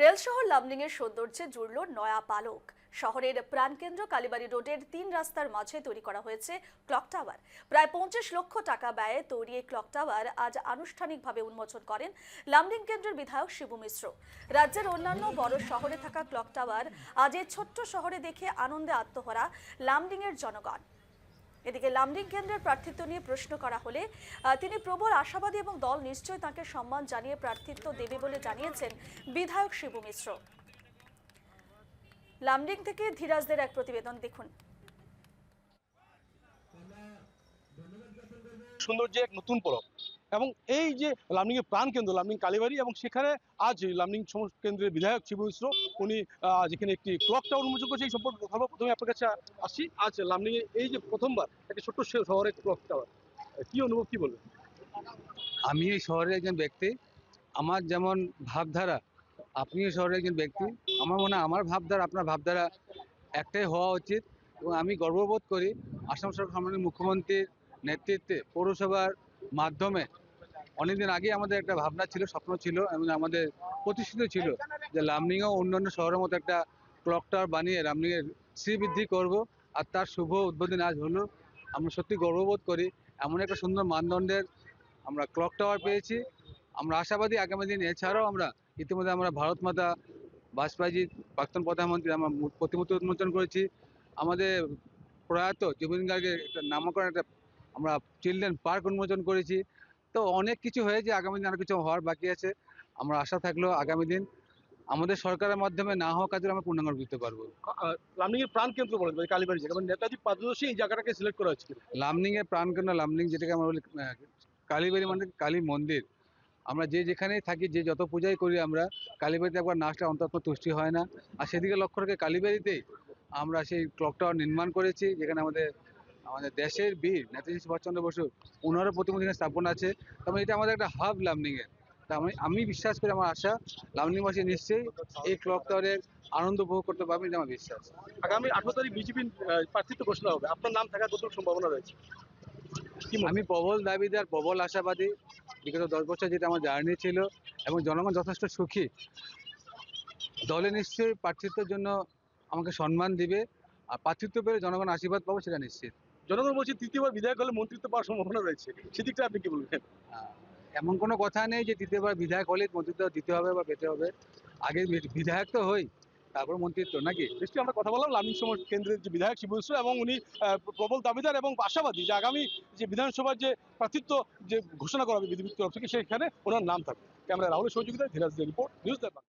Rail শহর লামডিংয়ের সৌন্দর্যে জুড়ল নয়া পালক। শহরের প্রাণকেন্দ্র কালীবাড়ি রোডের 3 রাস্তার মাঝে তৈরি করা হয়েছে ক্লক টাওয়ার। প্রায় 25 লক্ষ টাকা ব্যয়ে তৈরি এই ক্লক টাওয়ার আজ আনুষ্ঠানিকভাবে উন্মোচন করেন লামডিং কেন্দ্রের বিধায়ক শিবু মিশ্র। রাজ্যের অন্যান্য বড় শহরে থাকা ক্লক টাওয়ার আজ এই ছোট্ট শহরে দেখে আনন্দে আত্মহারা লামডিংয়ের জনগণ। এদিকে লামডিং কেন্দ্রের প্রার্থিত্ব নিয়ে প্রশ্ন করা হলে তিনি প্রবল আশাবাদী এবং দল নিশ্চয়ই তাকে সম্মান জানিয়ে প্রার্থিত্ব দেবে বলে জানিয়েছেন বিধায়ক শিবু মিশ্র। লামডিং থেকে ধীরাজদের এক প্রতিবেদন দেখুন। সৌন্দর্য এক নতুন পরব এবং এই যে লামডিং এর প্রাণ কেন্দ্র লামডিং কালীবাড়ি এবং সেখানে আজ লামডিং কেন্দ্রের বিধায়ক শিবু মিশ্র উনি যেখানে একটি ক্লক টাওয়ার উন্মোচন করেছে এই সম্পর্কে কথা বলবো। প্রথমে আপনার কাছে আসছি, আজ লামডিং এ এই যে প্রথমবার একটা ছোট্ট শহরে ক্লক টাওয়ার, কি অনুভব, কি বলবেন? আমি এই শহরের একজন ব্যক্তি, আমার যেমন ভাবধারা আপনিও শহরের একজন ব্যক্তি। আমার মনে হয় আমার ভাবধারা আপনার ভাবধারা একটাই হওয়া উচিত এবং আমি গর্ববোধ করি আসাম সরকার সম্মানীয় মুখ্যমন্ত্রীর নেতৃত্বে পৌরসভার মাধ্যমে অনেকদিন আগে আমাদের একটা ভাবনা ছিল, স্বপ্ন ছিল এবং আমাদের প্রতিশ্রুতি ছিল যে লামডিংও অন্যান্য শহরের মতো একটা ক্লক টাওয়ার বানিয়ে লামডিংয়ের শ্রীবৃদ্ধি করব। আর তার শুভ উদ্বোধন আজ হলো। আমরা সত্যি গর্ববোধ করি এমন একটা সুন্দর মানদণ্ডের আমরা ক্লক টাওয়ার পেয়েছি। আমরা আশাবাদী আগামী দিন এছাড়াও আমরা ইতিমধ্যে আমরা ভারত মাতা বাজপেয়ীজি প্রাক্তন প্রধানমন্ত্রী আমরা প্রতিমূর্তি উন্মোচন করেছি। আমাদের প্রয়াত জুবিন গার্গের একটা নামকরণ একটা আমরা চিলড্রেন পার্ক উন্মোচন করেছি। তো অনেক কিছু হয়েছে, আগামী দিন আরো কিছু হওয়ার বাকি আছে। আমরা আশা থাকলো আগামী দিন আমাদের সরকারের মাধ্যমে না হওয়া কাজে আমরা পূর্ণাঙ্গ দিতে পারবো। লামডিং এর প্রাণ কেন্দ্র বলেন কালীবাড়ি জায়গা, নেতাজি পাদদেশে এই জায়গাটাকে সিলেক্ট করা হয়েছে। লামডিং এর প্রাণ কেন্দ্র লামডিং, যেটাকে আমরা বলি কালীবাড়ি মানে কালী মন্দির। আমরা যে যেখানেই থাকি, যে যত পূজাই করি, আমরা কালীবাড়িতে একবার না আসলে অন্তত তুষ্টি হয় না। আর সেদিকে লক্ষ্য রেখে কালীবাড়িতেই আমরা সেই ক্লক টাওয়ার নির্মাণ করেছি, যেখানে আমাদের আমাদের দেশের বীর নেতাজি সুভাষচন্দ্র বসু ওনারও প্রতিমূর্তি স্থাপন আছে। তবে এটা আমাদের একটা হাব লামডিং এর। তা আমি বিশ্বাস করি, আমার আশা লামডিংবাসী নিশ্চয়ই এই ক্লক টাওয়ারের আনন্দ উপভোগ করতে পারবেন, এটা আমার বিশ্বাস। আগামী 18 তারিখ বিজেপি প্রার্থিত্ব ঘোষণা হবে, আপনার নাম থাকার কত সম্ভাবনা রয়েছে? আমি প্রবল দাবিদার, প্রবল আশাবাদী। বিগত 10 বছর যেটা আমার জার্নি ছিল এবং জনগণ যথেষ্ট সুখী। দলে নিশ্চয়ই প্রার্থিত্বের জন্য আমাকে সম্মান দিবে, আর প্রার্থিত্ব পেলে জনগণ আশীর্বাদ পাবো, সেটা নিশ্চিত। জনগণ বলছে তৃতীয়বার বিধায়ক হলে মন্ত্রিত্ব পাওয়ার সম্ভাবনা রয়েছে, সেদিকটা আপনি কি বলবেন? এমন কোনো কথা নেই যে তৃতীয়বার বিধায়ক হলে মন্ত্রিত্ব দিতে হবে বা পেতে হবে। আগে বিধায়ক তো হই, তারপর মন্ত্রিত্ব, নাকি? নিশ্চয়ই আমরা কথা বললাম লামডিং কেন্দ্রের যে বিধায়ক শিবু মিশ্র, এবং উনি প্রবল দাবিদার এবং আশাবাদী যে আগামী যে বিধানসভার যে প্রার্থিত্ব যে ঘোষণা করা হবে বিজেপির তরফ থেকে, সেখানে ওনার নাম থাকবে। ক্যামেরা রাহুলের সহযোগিতায় ধীরাজ রিপোর্ট, নিউজ 10 বাংলা।